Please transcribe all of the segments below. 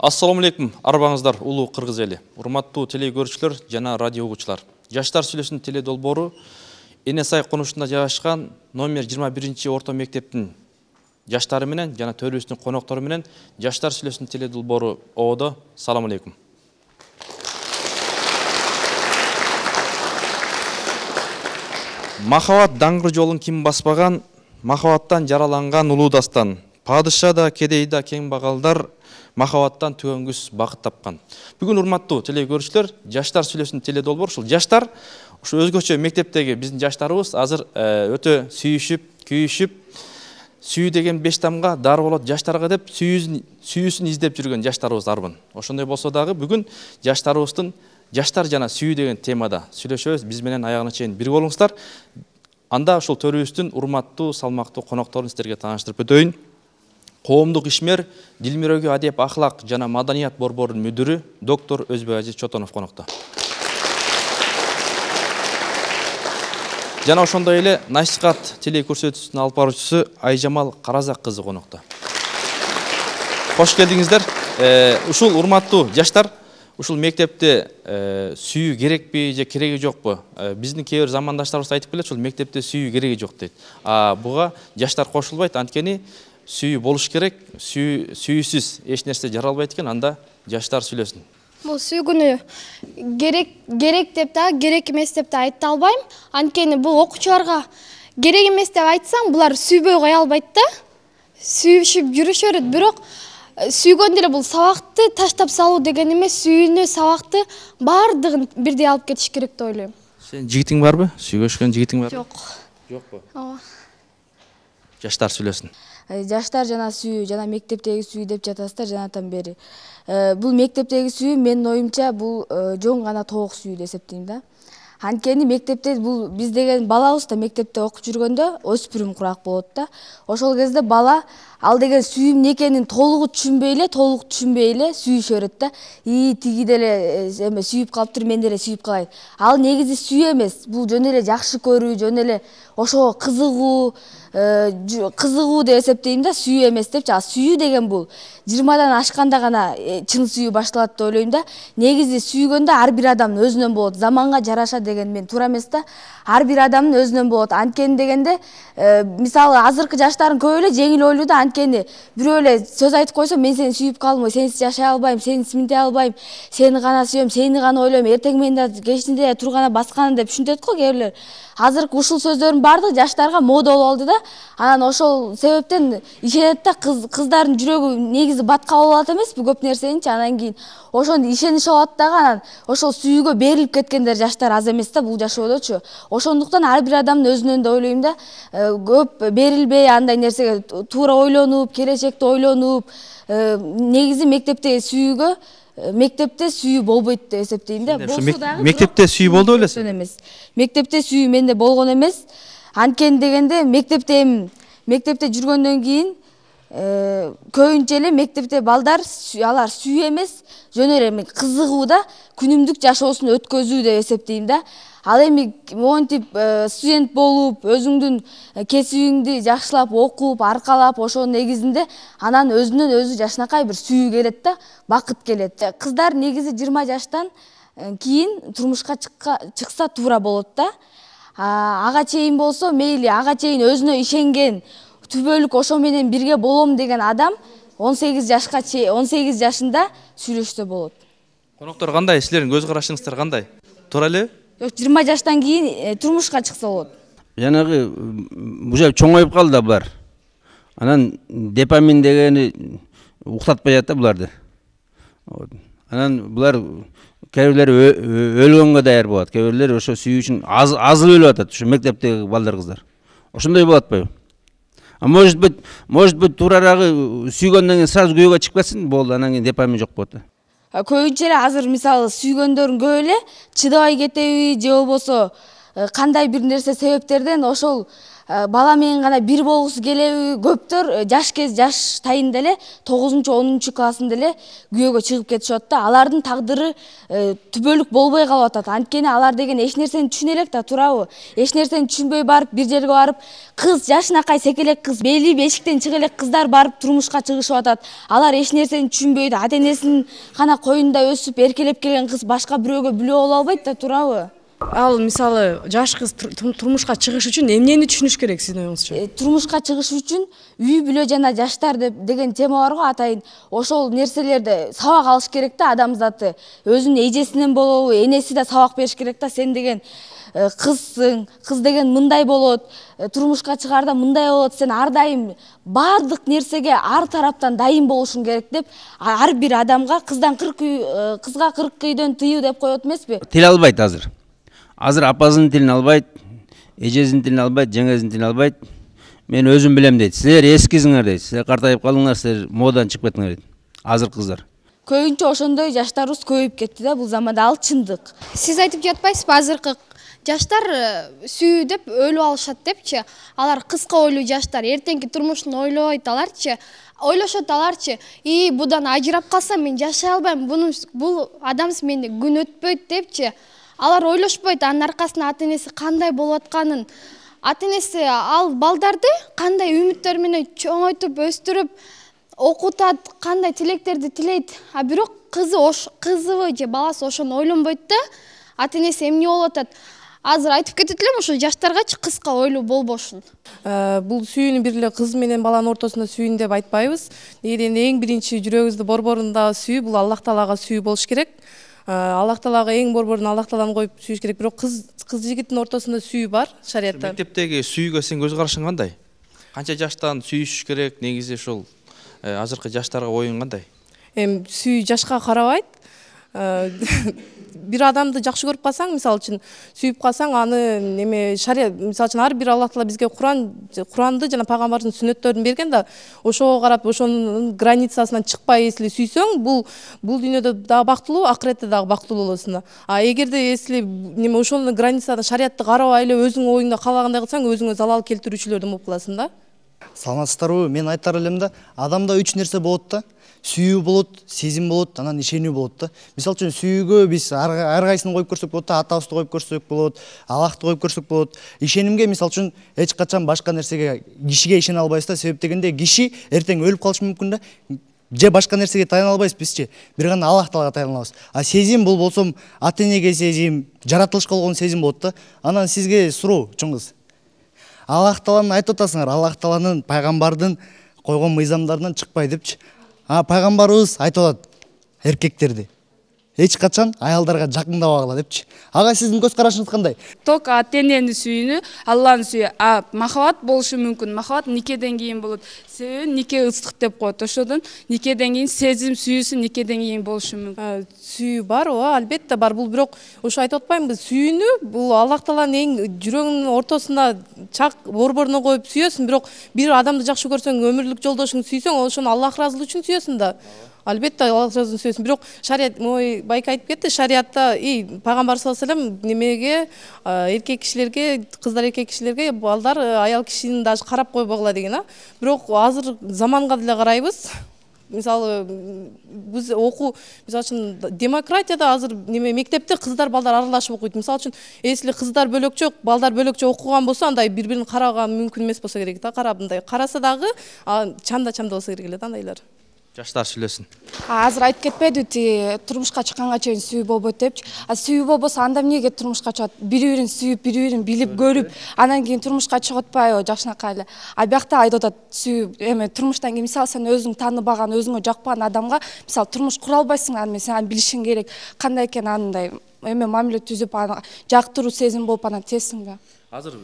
Assalamu алейкум, арбаңыздар улуу кыргыз эли. Урматтуу телегөрүүчүлөр жана радио угуучулар. Жаштар сүйлөсүн теле долбоору Эне Сай конушунда жайгашкан номер 21 орто мектептин жаштары менен жана төрүбүздүн коноктору менен Жаштар сүйлөсүн теле долбоору оодо. Салам алейкум. Махабат даңгыр жолун ким баспаган, махабаттан жараланган улуу дастан. Падыша да, кедей да, кең багалдар махабаттан түгөнгүс бакыт тапкан. Бүгүн урматтуу телегөрүүчүлөр, Жаштар сүйлөсүн теле долбоор ушул жаштар, ушу өзгөчө мектептеги биздин жаштарыбыз азыр өтө сүйүшүп, күйүшүп, сүйүү деген 5 тамга дар болот жаштарга деп сүйүүсүн издеп жүргөн жаштарыбыз арбын. Ошондой болсо дагы бүгүн жаштарыбыздын жаштар жана сүйүү деген темада сүйлөшөбүз. Биз менен аягына чейин бир болуңуздар. Анда ушул төрүбүздүн урматтуу, салмактуу конокторун сиздерге тааныштырып өтөйүн. Коомдук ишмер, Дилмирөөгө адеп, ахлак жана маданият борборунун мүдүрү доктор Өзбек Чотонов конокто. Жана ошондой эле насихат теле көрсөтүүсүнүн алып баруучусу Айжамал Каразак кызы конокто. Кош келдиңиздер. Ушул урматтуу жаштар, ушул мектепте сүйүү керекпи же кереги жокпу? Биздин кээ бир замандаштарыбыз айтып келет, ушул мектепте сүйүү кереги жок дейт. Буга жаштар кошулбайт, анткени сүйүү болуш керек, сүйүүсүз эч нерсе жаралбайт экен, анда жаштар сүйлөсүн. Бул сүйгүнү керек деп да, керек эмес деп да айта албайм. Анткени бул окуучуларга керек эмес деп айтсаң, булар сүйбөй кое албайт да. Сүйүшүп жүрүшө берет, бирок сүйгөндө эле бул сабакты таштап салуу деген эмес, сүйүүнү, сабакты баардыгын бирдей алып кетиш керек деп ойлойм. Сен жигитиң барбы? Сүйгөшкөн жигитиң барбы? Жок. Жокпу? Ооба. Жаштар сүйлөсүн. Жаштар жана сүйүү жана мектептеги сүйүү деп жатасыздар жанатан бери. Бул мектептеги сүйүү менин оюмча бул жөн гана тоок сүйүү деп эсептейм да. Анткени мектепте бул биз деген балабыз да мектепте окуп жүргөндө өспүрүм курак болот да. Ошол кезде бала ал деген сүйүү эмне экенин толук түшүнбөй эле сүйүшө берет да. Тиги деле эме сүйүп калыптыр, мен деле сүйүп калайын. Ал негизи сүйүү эмес, бул жөн эле жакшы көрүү, жөн эле ошого кызыгуу деп эсептейм да, сүйүү эмес депчи. Сүйүү деген бул 20дан ашканда гана чын сүйүү башталат деп ойлойм да. Негизи сүйгөндө ар бир адамдын өзүнөн болот. Заманга жараша деген мен туура эмес да. Ар бир адамдын өзүнөн болот. Анткени дегенде мисалы азыркы жаштардын көбү эле жеңил ойлуу да. Анткени бирөө эле сөз айтып койсо, мен сени сүйүп калдым, сенсиз жашай албайм, сенсиз минте албайм, сени гана сүйөм, сени гана ойлойм, эртең менен да кечинде тургана басканы деп түшүнтөт го кээ бирлер. Азыркы ушул сөздөрдүн баардыгы жаштарга мода болуп алды да. Анан ошол себептен ишенет да, кыздардын жүрөгү негизи батка болуп алат эмеспи көп нерсеничи. Анан кийин ошондо ишениш алат дагы, анан ошол сүйүүгө берилип кеткендер жаштар аз эмес да бул жашоодочу. Ошондуктан ар бир адамдын өзүнөн деп ойлойм да. Көп берилбей андай нерсеге туура ойлонуп, келечекти ойлонуп, негизи мектепте сүйүү болбойт деп эсептейм да. Мектепте сүйүү болду элесиң? Эмес. Мектепте сүйүү менде болгон эмес. Анткени дегенде мектепте жүргөндөн кийин көбүнчө эле мектепте балдар алар сүйүү эмес, жөн эле кызыгуу да, күнүмдүк жашоосун өткөзүү деп эсептейм да. Ал эми монтип студент болуп, өзүңдүн кесибиңди жакшылап окуп, аркалап, ошонун негизинде анан өзүнөн өзү жашынакай бир сүйүү келет да, бакыт келет. Кыздар негизи 20 жаштан кийин турмушка чыкса туура болот да. Ага чейин болсо мейли, ага чейин өзүнө ишенген, түбөлүк ошо менен бирге болом деген адам 18 жашында сүйлөшсө болот. Коноктор кандай? Силердин көз карашыңыздар кандай? Туура эле? Жок, 20 жаштан кийин турмушка чыкса болот. Жанагы уже чоңоюп калды да булар. Анан допамин дегени уктатпай жатат да буларды. Анан булар кээ бирлер өлгөнгө даяр болот, кээ бирлер ошо сүйүү үчүн азылып өлүп атат, ушу мектептеги балдар кыздар. Ошондой болот атпайбы? Может быть туурарагы сүйгөндөн кийин сразу күйөөгө чыгып кетсин, болду, анан кийин допамин жок болот да. Көбүнчө эле азыр мисалы сүйгөндөрүн көп эле чыдабай кетеби же болбосо кандай бир нерсе себептерден ошол бала менен гана бир болгусу келеби көптөр жаш тайында эле 9-10 классында эле күйөөгө чыгып кетишет да. Алардын тагдыры түбөлүк болбой калып атат. Анткени алар деген эч нерсени түшүнө элек да, туурабы? Эч нерсени түшүнбөй барып бир жерге барып, кыз жашынакай секелек кыз, бели бешиктен чыга элек кыздар барып турмушка чыгышып атат. Алар эч нерсени түшүнбөйт. Ата-энесинин гана коюнда өсүп, эркелеп келген кыз башка бирөөгө бүлө боло албайт да, туурабы? Ал мисалы жаш кыз турмушка чыгыш үчүн эмнени түшүнүш керек сиздин оюңузча? Турмушка чыгыш үчүн үй бүлө жана жаштар деген тема бар го атайын. Ошол нерселерди сабак алыш керек да, адамзаты. Өзүнүн эжесинен болобу, энеси да сабак бериш керек да. Сен деген кызсың, кыз деген мындай болот, турмушка чыгарда мындай болот. Сен ар дайым баардык нерсеге ар тараптан дайым болушуң керек деп, ар бир адамга кызга 40 күйдөн тыюу деп коет эмеспи? Тил албайт азыр. Азыр апасынын тилин албайт, эжесинин тилин албайт, жеңесинин тилин албайт. Мен өзүм билем дейт. Силер эскисиңер дейт. Силер картайып калдыңар, силер модадан чыгып кеттиңер дейт. Азыр кыздар. Көбүнчө ошондой жаштарыбыз көбөйүп кетти да, бул заманда, ал чындык. Сиз айтып жатпайсызбы, азыркы жаштар сүйүү деп өлүп алышат депчи? Алар кыска ойлуу жаштар, эртеңки турмушун ойлобойт аларчы. Ойлошот аларчы, будан ажырап калсам мен жашай албайм, бул адамсыз менде күн өтпөйт депчи. Алар ойлошпойт анын аркасында ата-энеси кандай болуп атканын. Ата-энеси ал балдарды кандай үмүттөр менен чоңойтуп, өстүрүп, окутат, кандай тилектерди тилейт. А бирок кызыбы же баласы ошону ойлонбойт да. Ата-энеси эмне болуп атат? Азыр айтып кетет элем, ошо жаштаргачы кыска ойлуу болбошун. Бул сүйүүнү бир эле кыз менен баланын ортосунда сүйүүнү деп айтпайбыз. Негеден эң биринчи жүрөгүбүздүн борборундагы сүйүү бул Аллах Таалага сүйүү болуш керек. Аллах Таалага эң борборун Аллах Тааланы коюп сүйүш керек. Бирок кыз жигиттин ортосунда сүйүү бар шариятта. Мектептеги сүйүүгө сен көз карашың кандай? Канча жаштан сүйүшүш керек? Негизи ошол азыркы жаштарга оюң кандай? Сүйүү жашка карабайт. Бир адамды жакшы көрүп калсаң, мисалы үчүн сүйүп калсаң, аны шарият, мисалы үчүн ар бир Аллах Таала бизге Куранды жана пайгамбардын сүннөттөрүн берген да, ошого карап ошонун границасынан чыкпай эсли сүйсөң, бул дүйнөдө дагы бактылуу, акыретте дагы бактылуу болосуң да. А эгерде эсли ошонун границадан шариятты карабай эле өзүң оюңда каалагандай кылсаң, өзүңө залал келтирүүчүлөрдөн болуп каласың да. Саламатсыздарбы? Мен айтар элем да, адамда 3 нерсе болот да. Сүйүү болот, сезим болот, анан ишенүү болот да. Мисалы үчүн сүйүүгө биз ар кайсысын коюп көрсөк болот да, атабызды коюп көрсөк болот, Аллахты коюп көрсөк болот. Ишенимге мисалы үчүн эч качан башка нерсеге, кишиге ишене албайбыз да. Себеп дегенде киши эртең өлүп калышы мүмкүн да. Же башка нерсеге таяна албайбыз бизчи. Бир гана Аллах Таалага таяна алабыз. А сезим бул болсом ата-энеге сезим, жаратылышка болгон сезим болот да. Анан сизге суроо, чоң кыз. Аллах Тааланы айтып атасыңар, Аллах Тааланын пайгамбардын койгон мыйзамдарынан чыкпай депчи. Пайгамбарыбыз айтып атат эркектерди эч качан аялдарга жакындабагыла депчи. Ага сиздин көз карашыңыз кандай? Ток ата-энени сүйүүнү, Алланы сүйүү. Махабат болушу мүмкүн. Махабат никеден кийин болот. Себеби нике ыстык деп коет. Ошодон никеден кийин сезим сүйүүсү никеден кийин болушу мүмкүн. Сүйүү бар, албетте бар. Бул бирок ошо айтып атпаймынбы? Сүйүүнү бул Аллах Тааланын эң жүрөгүнүн ортосунда чак борборуна коюп сүйөсүң, бирок бир адамды жакшы көрсөң, өмүрлүк жолдошуңду сүйсөң, ошону Аллах ыраазылыгы үчүн сүйөсүң да. Албетте Аллах ыраазылыгы үчүн сүйөсүң. Бирок шарият, байка айтып кетти, шариатта пайгамбар саллаллаху алейхи вассалам немеге эркек кишилерге, кыздар эркек кишилерге балдар аял кишини даже карап койбогула деген, Бирок азыр заманга деле карайбыз. Мисалы биз мисалы үчүн демократияда азыр мектепте кыздар балдар аралашып окуйт. Мисалы үчүн эсли кыздар бөлөкчө, балдар бөлөкчө окуган болсо, андай бири-бирин караган мүмкүн эмес болсо керек да. Карап мындай караса дагы чанда болсо керек эле да андайлар. Жаштар сүйлөсүн. Азыр айтып кетпедиби, турмушка чыкканга чейин сүйүү болбойт депчи. Сүйүү болбосо анда эмнеге турмушка чыгат? Бири-бирин сүйүп, бири-бирин билип, көрүп, анан кийин турмушка чыгып атпайбы жакшынакай эле. Биякта айтып атат, сүйүү турмуштан кийин мисалы сен өзүң тааныбаган, өзүңө жакпаган адамга мисалы турмуш кура албайсың, аны сен билишиң керек. Кандай экен андай мамиле түзүп, жактыруу сезим болуп анан тесиң да. Азыр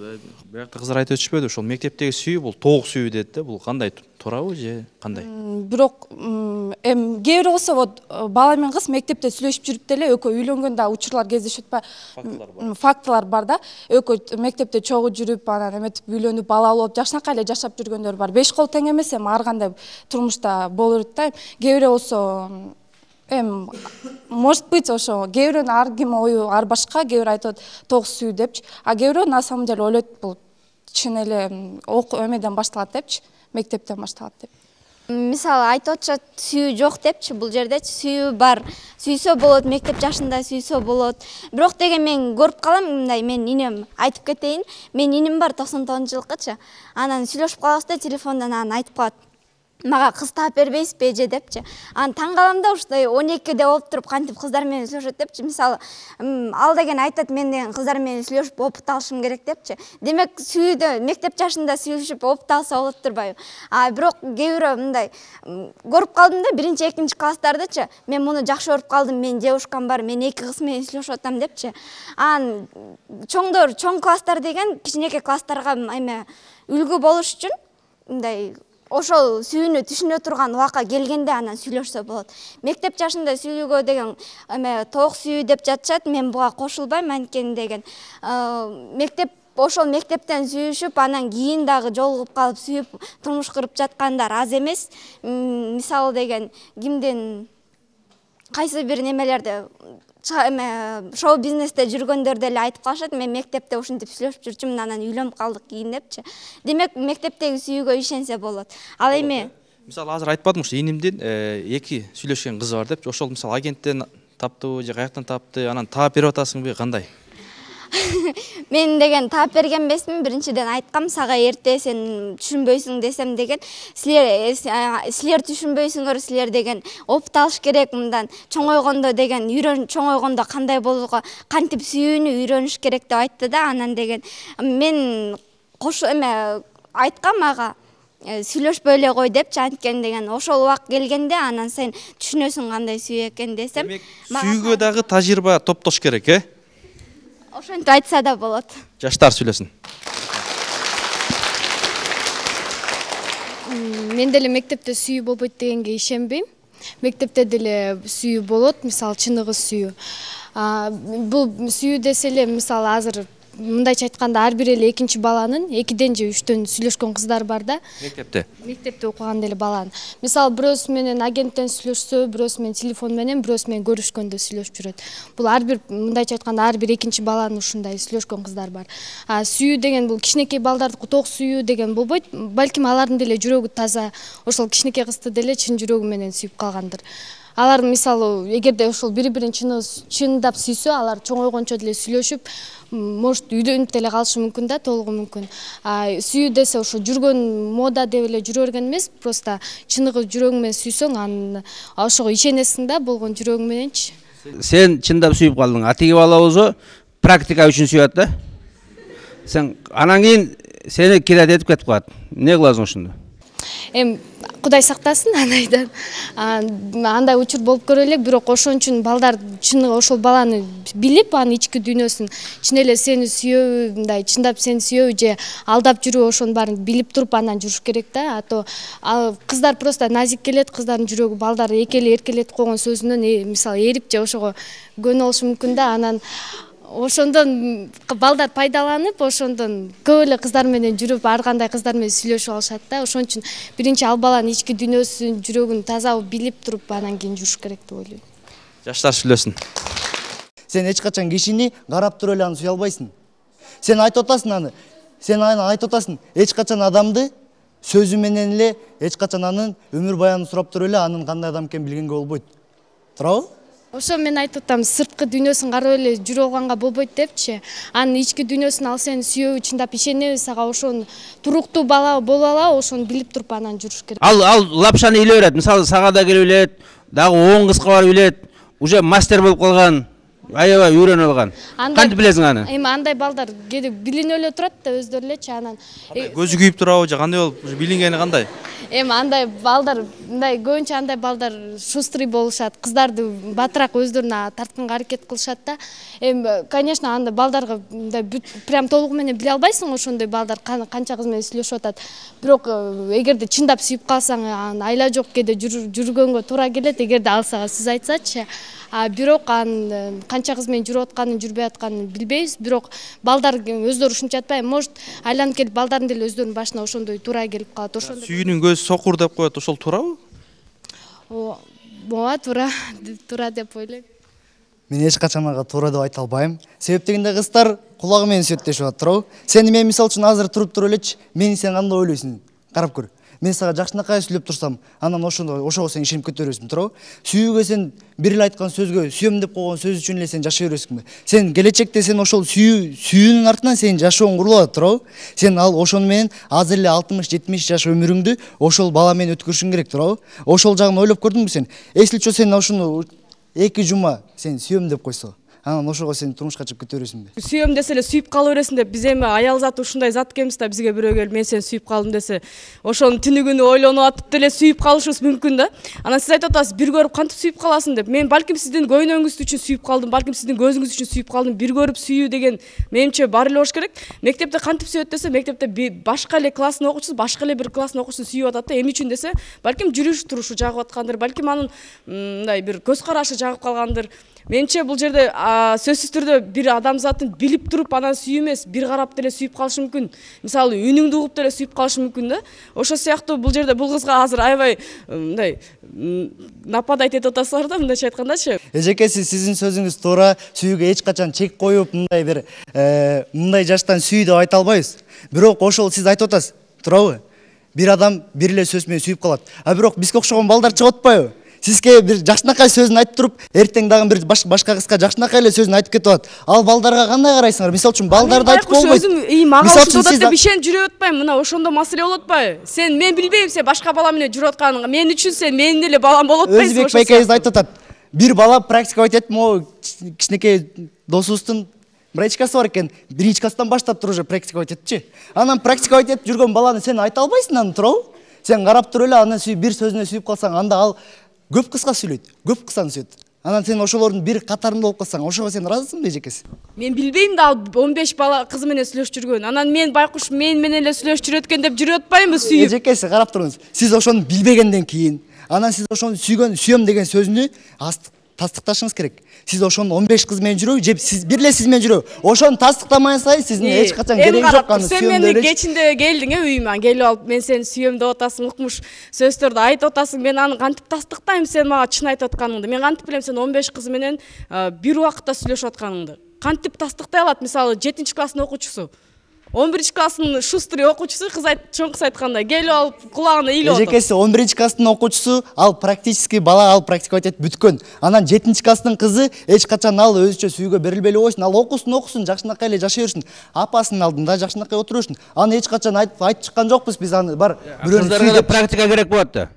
биякта кыздар айтып өтүшпөдү, ошол мектептеги сүйүү бул тоок сүйүү дедит да. Бул кандай, туурабы же кандай? Бирок кээ бирөө болсо вот бала менен кыз мектепте сүйлөшүп жүрүп деле экөө үйлөнгөн да учурлар кездешет атпайбы? Фактылар бар да. Экөө мектепте чогуу жүрүп, анан эметип үйлөнүп, бала алып, жакшынакай эле жашап жүргөндөр бар. 5 кол тең эмес, ар кандай турмушта боло берет да. Кээ бирөө болсо может быть ошо кээ бирөөнүн ар ким ою ар башка, кээ бирөө айтат тоок сүйүү депчи. А кээ бирөө на самом деле ойлойт бул чын эле эмеден башталат депчи, мектептен башталат деп. Мисалы айтып атышат сүйүү жок депчи, бул жердечи сүйүү бар. Сүйсө болот, мектеп жашында сүйсө болот. Бирок деген мен көрүп калам, мындай менин инем айтып кетейин. Менин инем бар 99-жылкычы. Анан сүйлөшүп калабыз да телефондон анан айтып калат. Мага кыз таап бербейсизби эже депчи. Анан таң калам да ушундай 12-де болуп туруп кантип кыздар менен сүйлөшөт депчи. Мисалы ал деген айтат мен деген кыздар менен сүйлөшүп опыт алышым керек депчи. Демек сүйүүдө мектеп жашында сүйлөшүп опыт алса болот турбайбы? Бирок кээ бирөө мындай көрүп калдым да 1-2 класстардычы. Мен муну жакшы көрүп калдым, мен девушкам бар, мен 2 кыз менен сүйлөшүп атам депчи. Анан чоң класстар деген кичинекей класстарга эме үлгү болуш үчүн мындай ошол сүйүүнү түшүнө турган убакка келгенде анан сүйлөшсө болот. Мектеп жашында сүйлөөгө деген эме тоок сүйүү деп жатышат, мен буга кошулбайм, анткени деген ошол мектептен сүйүшүп, анан кийин дагы жолугуп калып сүйүп турмуш кырып жаткандар аз эмес. Мисалы деген кимдин кайсы бир немелерде шоу бизнесте жүргөндөр деле айтып калышат, мен мектепте ушинтип сүйлөшүп жүрчүмүн, анан үйлөнүп калдык кийин депчи. Демек мектептеги сүйүүгө ишенсе болот. Ал эми Мисалы азыр айтпадым ушу инимдин 2 сүйлөшкөн кызы бар депчи. Ошол мисалы агенттен таптыбы же каяктан тапты, анан таап берип атасыңбы, кандай? Мен деген таап берген эмесмин, биринчиден айткам, сага эрте сен түшүнбөйсүң десем деген, силер түшүнбөйсүңөр, силер деген опыт алыш керек, мындан чоңойгондо деген чоңойгондо кандай болууга, кантип сүйүүнү үйрөнүш керек деп айтты да. Анан деген мен айткам ага сүйлөшпөй эле кой депчи, анткени деген ошол убак келгенде анан сен түшүнөсүң кандай сүйүү экен десем. Демек сүйүүгө дагы тажрыйба топтош керек, Ошентип айтса да болот. Жаштар сүйлөсүн. Мен деле мектепте сүйүү болбойт дегенге ишенбейм. Мектепте деле сүйүү болот, мисалы чыныгы сүйүү. Бул сүйүү десе эле мисалы азыр мындайча айтканда ар бир эле экинчи баланын 2ден же 3төн сүйлөшкөн кыздар бар да. Мектепте окуган деле баланын. Мисалы бирөөсү менен агенттен сүйлөшсө, бирөөсү менен телефон менен, бирөөсү менен көрүшкөндө сүйлөшүп жүрөт. Бул ар бир мындайча айтканда ар бир экинчи баланын ушундай сүйлөшкөн кыздар бар. Сүйүү деген бул кичинекей балдардыкы тоок сүйүү деген болбойт. Балким алардын деле жүрөгү таза, ошол кичинекей кызды деле чын жүрөгү менен сүйүп калгандыр. Алар мисалы эгерде ошол бири-бирин чындап сүйсө, алар чоңойгончо деле сүйлөшүп, может үйдөнүп деле калышы мүмкүн да, толугу мүмкүн. Сүйүү десе ошо жүргөн мода деп эле жүрө берген эмес, просто чыныгы жүрөгүң менен сүйсөң, анан ошого ишенесиң да, болгон жүрөгүң мененчи. Сен чындап сүйүп калдың, атиги бала болсо практика үчүн сүйөт да. Сен анан кийин сени кирет этип кетип калат. Эмне кыласың ошондо? Кудай сактасын анайдан. Андай учур болуп көрө элек, бирок ошон үчүн балдар чыныгы ошол баланы билип, анын ички дүйнөсүн, чын эле сени сүйөбү, мындай чындап сени сүйөбү же алдап жүрүбү, ошонун баарын билип туруп анан жүрүш керек да. Ато кыздар просто назик келет, кыздардын жүрөгү балдар эркелетип койгон сөзүнөн мисалы эрип же ошого көнө болушу мүмкүн да. Анан ошондон балдар пайдаланып, ошондон көп эле кыздар менен жүрүп, ар кандай кыздар менен сүйлөшүп алышат да. Ошон үчүн биринчи ал баланын ички дүйнөсүн, жүрөгүн таза билип туруп, анан кийин жүрүш керек деп ойлойм. Жаштар сүйлөсүн. Сен эч качан кишини карап туруп эле аны сүйө албайсың. Сен айтып атасың аны. Сен аны айтып атасың. Эч качан адамды сөзү менен эле, эч качан анын өмүр баянын сурап туруп эле анын кандай адам экенин билгенге болбойт. Туурабы? Ошо мен айтып атам, сырткы дүйнөсүн карап эле жүрө алганга болбойт депчи. Анын ички дүйнөсүн ал сени сүйөбү, чындап ишенеби, сага ошону туруктуу бала боло алабы, ошону билип туруп анан жүрүш керек. Ал лапшаны иле берет. Мисалы сага да келип билет, дагы 10 кызга барып билет. Уже мастер болуп калган. Аябай үйрөнүп алган. Кантип билесиң аны? Эми андай балдар кээде билинип эле турат да өздөрү элечи, анан Көзү күйүп турабы же кандай болуп, билингени кандай? Эми андай балдар, мындай көбүнчө андай балдар шустрый болушат, кыздарды батыраак өздөрүнө тартканга аракет кылышат да. Эми конечно андай балдарга мындай прям толугу менен биле албайсың, ошондой балдар канча кыз менен сүйлөшүп атат. Бирок эгерде чындап сүйүп калсаң, айла жок кээде жүргөнгө туура келет, эгерде ал сага сөз айтсачы. Бирок анын канча кыз менен жүрүп атканын, жүрбөй атканын билбейбиз. Бирок балдар өздөрү ушунча атпайбы, может айланып келип балдардын деле өздөрүнүн башына ошондой туура келип калат. Ошондой Сүйүүнүн көзү сокур деп коет, ошол туурабы? ооба, туура деп ойлойм. Мен эч качан ага туура деп айта албайм. Себеп дегенде кыздар кулагы менен сөйт дешип атат туурабы? Сени мен мисалы үчүн азыр туруп элечи, мени сен кандай ойлойсуң? Карап көр. Мен сага жакшынакай сүйлөп турсам, анан ошого сен ишенип кете бересиң, туурабы? Сүйүүгө сен бир эле айткан сөзгө, сүйөм деп койгон сөз үчүн эле сен жашай бересиңби? Сен келечекте сен ошол сүйүүнүн артынан сенин жашооң курулат, туурабы? Сен ал ошону менен азыр эле 60-70 жаш өмүрүңдү ошол бала менен өткөрүшүң керек, туурабы? Ошол жагын ойлоп көрдүңбү сен? Эсличө сен ошону 2 жума сен сүйөм деп койсо, анан ошого сен турмушка чыгып кете бересиңби? Сүйөм десе эле сүйүп кала бересиң деп, биз эми аял заты ушундай зат экенбиз да, бизге бирөө келип мен сени сүйүп калдым десе, ошону түнү күнү ойлонуп атып деле сүйүп калышыбыз мүмкүн да. Анан сиз айтып атасыз, бир көрүп кантип сүйүп каласың деп. Мен балким сиздин көйнөгүңүз үчүн сүйүп калдым, балким сиздин көзүңүз үчүн сүйүп калдым. Бир көрүп сүйүү деген менимче бар эле болуш керек. Мектепте кантип сүйөт десе, мектепте башка эле класстын окуучусу, башка эле бир класстын окуучусун сүйүп атат да. Эмне үчүн десе, балким жүрүш турушу жагып аткандыр, балким анын мындай бир көз карашы жагып калгандыр. Менимче бул жерде сөзсүз түрдө бир адамзатын билип туруп анан сүйүү эмес, бир карап деле сүйүп калышы мүмкүн. Мисалы, үнүңдү угуп деле сүйүп калышы мүмкүн да. Ошо сыяктуу бул жерде бул кызга азыр аябай мындай нападать этип атасыздар да, мындайча айткандачы. Эжекеси, сиздин сөзүңүз туура, сүйүүгө эч качан чек коюп, мындай бир мындай жаштан сүй деп айта албайбыз. Бирок ошол сиз айтып атасыз, туурабы? Бир адам бир эле сөз менен сүйүп калат. А бирок бизге окшогон балдар чыгып атпайбы? Сизге бир жакшынакай сөзүн айтып туруп, эртең дагы бир башка кызга жакшынакай эле сөзүн айтып кетип атат. Ал балдарга кандай карайсыңар? Мисалы үчүн балдарды айтып болбойт. Мага ушундай атат деп ишенип жүрүп атпайм. Мына ошондо маселе болуп атпайбы? Мен билбейм, сен башка бала менен жүрүп атканыңа. Мен үчүн сен менин эле балам болуп атпайсың. Өзбек байкебиз айтып атат. Бир бала практика өтөт, могу кичинекей досубуздун брачкасы бар экен. Биринчи класстан баштап туруп уже практика өтөтчү. Анан практика өтөп жүргөн баланы сен айта албайсың анан, туурабы? Сен карап туруп эле анан бир сөзүнө сүйүп калсаң, анда ал көп кызга сүйлөйт, көп кызаны сүйөт. Анан сен ошолордун бир катарында болуп калсаң, ошого сен ыраазысыңбы, эжекеси? Мен билбейм да, ал 15 бала кызы менен сүйлөшүп жүргөн. Анан мен байкуш мен менен эле сүйлөшүп жүрөт экен деп жүрүп атпаймынбы сүйүп? Эжекеси, карап туруңуз. Сиз ошону билбегенден кийин, анан сиз ошону сүйөм деген сөзүнү тастыкташыңыз керек. Сиз ошону 15 кыз менен жүрөбү, же сиз бир эле сиз менен жүрөбү? Ошону тастыктамай сайын сиздин эч качан кереги жок аны сүйөм деп эле. Сен мени кечинде келдиң үйүмө, келип алып мен сени сүйөм деп атасың, укмуш сөздөрдү айтып атасың. Мен аны кантип тастыктайм сен мага чын айтып атканыңды? Мен кантип билем сен 15 кыз менен бир убакытта сүйлөшүп атканыңды? Кантип тастыктай алат? Мисалы, 7-чи класстын окуучусу, 11-чи класстын шустрый окуучусу, чоң кыз айткандай, келип алып кулагына ыйлап атат. Эжекеси, 11-чи класстын окуучусу, ал практически бала, ал практика өтөт бүткөн. Анан 7-чи класстын кызы эч качан ал өзүчө сүйүүгө берилбей эле койсун. Ал окусын, жакшынакай эле жашай берсин. Апасынын алдында жакшынакай отура берсин. Аны эч качан айтып чыккан жокпуз биз, аны бар. Кыздарга да практика керек болот да.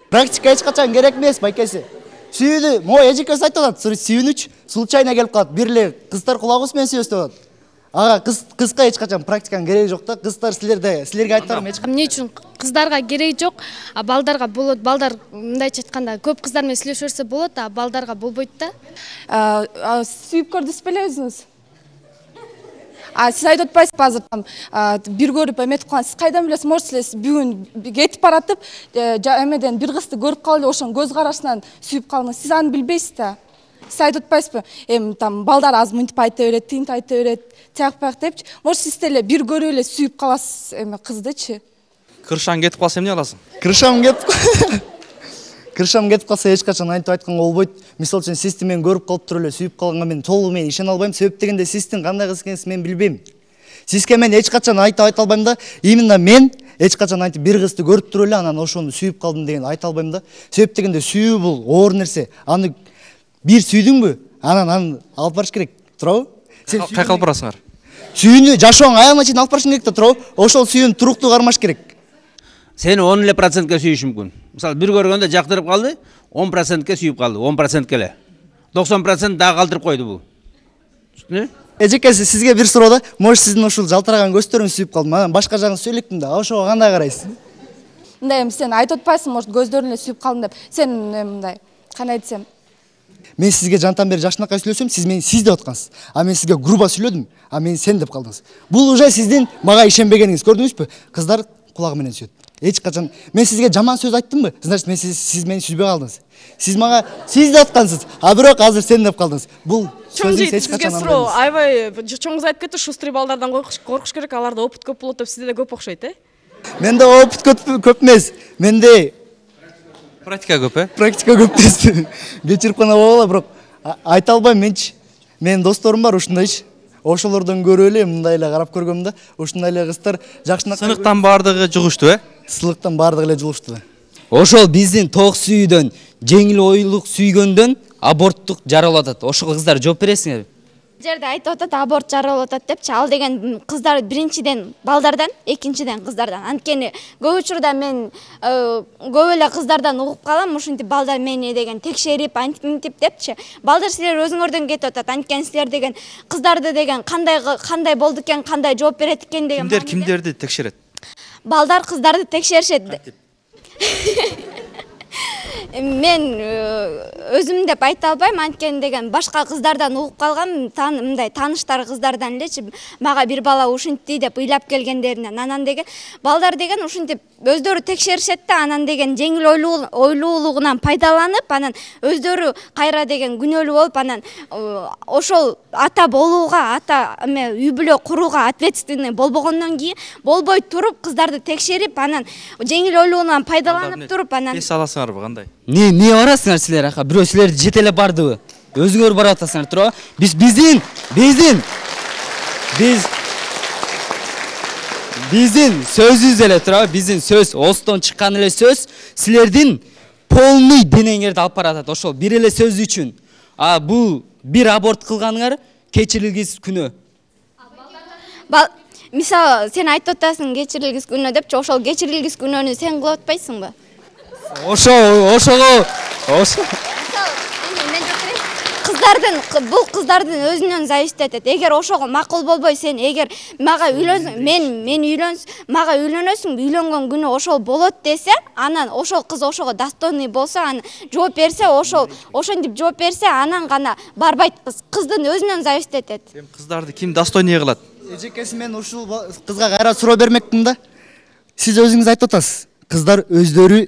Практика эч качан керек эмес, байкеси. Сүйүүдү, могу эжекеси айтып атат, сүйүүнүч случайно келип калат. Бир эле кыздар кулагыбыз менен сүйөбүз деп атат. Ага, кызга эч качан практиканын кереги жок да. Кыздар силерге айтарым эч качан. Эмне үчүн кыздарга кереги жок, а балдарга болот. Балдар мындайча айтканда көп кыздар менен сүйлөшө берсе болот, а балдарга болбойт да. Сүйүп көрдүңүз беле өзүңүз? Сиз айтып атпайсызбы азыр там бир көрүп эметип калган, сиз кайдан билесиз? Может сиз бүгүн кетип баратып, эмеден бир кызды көрүп калып эле ошонун көз карашынан сүйүп калдыңыз. Сиз аны билбейсиз да. Сиз айтып атпайсызбы? Эми там балдар аз мынтип айта берет, тинтип айта берет, тияк бияк депчи. Может сиз деле бир көрүп эле сүйүп каласыз эми кыздычы? Кыршаң кетип калса эмне кыласың? Кыршам кетип калса эч качан антип айтканга болбойт. Мисалы үчүн сизди мен көрүп калып туруп эле сүйүп калганга мен толугу менен ишене албайм. Себеп дегенде сиздин кандай кыз экениңизди мен билбейм. Сизге мен эч качан айта албайм да. Именно мен эч качан антип бир кызды көрүп туруп эле анан ошону сүйүп калдым деген айта албайм да. Себеп дегенде сүйүү бул оор нерсе. Аны бир сүйдүңбү? Анан алып барыш керек, туурабы? Сен кайка алып барасыңар? Сүйүүнү жашооң аягына чейин алып барышың керек да, туурабы? Ошол сүйүүнү туруктуу кармаш керек. Сени 10% сүйүш мүмкүн. Мисалы, бир көргөндө жактырып калды, 10% сүйүп калды, 10% эле. 90% дагы калтырып койду бул. Түшүндүңбү? Эжекеси, сизге бир суроо да. Может сиздин ушул жалтыраган көздөрүңүз сүйүп калдымы? Анан башка жагын сүйлөктүм да. Ошого кандай карайсыз? Мындай эми сен айтып атпайсың, может көздөрүн эле сүйүп калдым деп. Сен мындай, кандай айтсам? Мен сизге жантан бери жакшынакай сүйлөсөм, сиз мени сиз деп аткансыз. А мен сизге грубо сүйлөдүм, а мен сен деп калдыңыз. Бул уже сиздин мага ишенбегениңиз, көрдүңүзбү? Кыздар кулагы менен сүйөт. Эч качан мен сизге жаман сөз айттымбы? Значит, мен сиз мени сүзбөй калдыңыз. Сиз мага сиз деп аткансыз, а бирок азыр сен деп калдыңыз. Бул сөзүңүз эч качан суроо. Аябай чоң кыз айтып кетти, шустрый балдардан коркуш керек, аларда опыт көп болот деп, сизде да көп окшойт, Менде опыт көп эмес. Менде практика көп, Практика көп эмес. Кечирип гана койгула, бирок Айта албайм менчи. Менин досторум бар ушундайчы. Ошолордон көрүп эле мындай эле карап көргөм да, ушундай эле кыздар жакшынакай. Сыныктан бардыгы жугушту, Сылыктан бардыгы эле жугушту. Ошол биздин тоок сүйүүдөн, жеңил ойлук сүйгөндөн аборттук жаралып атат. Ошого кыздар жооп бересиңерби? Жерде айтып атат аборт жаралып атат депчи. Ал деген кыздар биринчиден балдардан, экинчиден кыздардан. Анткени көп учурда мен көп эле кыздардан угуп калам, ушинтип балдар мени деген текшерип, антип депчи. Балдар силер өзүңөрдөн кетип атат. Анткени силер деген кыздарды деген кандай болду экен, кандай жооп берет экен деген. Кимдерди текшерет? Балдар кыздарды текшеришет. Мен өзүм деп айта албайм, анткени деген башка кыздардан угуп калгам, мындай тааныштар кыздардан элечи мага бир бала ушинтти деп ыйлап келгендеринен. Анан деген балдар деген ушинтип өздөрү текшеришет да, анан деген жеңил ойлуулугунан пайдаланып, анан өздөрү кайра деген күнөөлүү болуп, анан ошол ата болууга, ата үй бүлө курууга ответственный болбогондон кийин болбой туруп кыздарды текшерип, анан жеңил ойлуулугунан пайдаланып туруп, анан эс аласыңарбы кандай? Не барасыңар силер ака? Бирөө силерди жетелеп бардыбы? Өзүңөр барып атасыңар туурабы? Биздин сөзүбүз эле туурабы? Биздин сөз, оостон чыккан эле сөз силердин полный денеңерди алып баратат. Ошол бир эле сөз үчүн. Бул бир аборт кылганыңар кечирилгис күнөө. Мисалы, сен айтып атасың кечирилгис күнөө депчи, ошол кечирилгис күнөөнү сен кылып атпайсыңбы? Бул кыздардын өзүнөн зависит этет. Эгер ошого макул болбой сен, эгер мага мага үйлөнөсүң, үйлөнгөн күнү ошол болот десе, анан ошол кыз ошого достойный болсо, анан жооп берсе, ошентип жооп берсе, анан гана барбайт кыз. Кыздын өзүнөн зависит этет. Кыздарды ким достойный кылат? Эжекеси мен ушул кызга кайра суроо бермекмин да. Сиз өзүңүз айтып атасыз. Кыздар өздөрү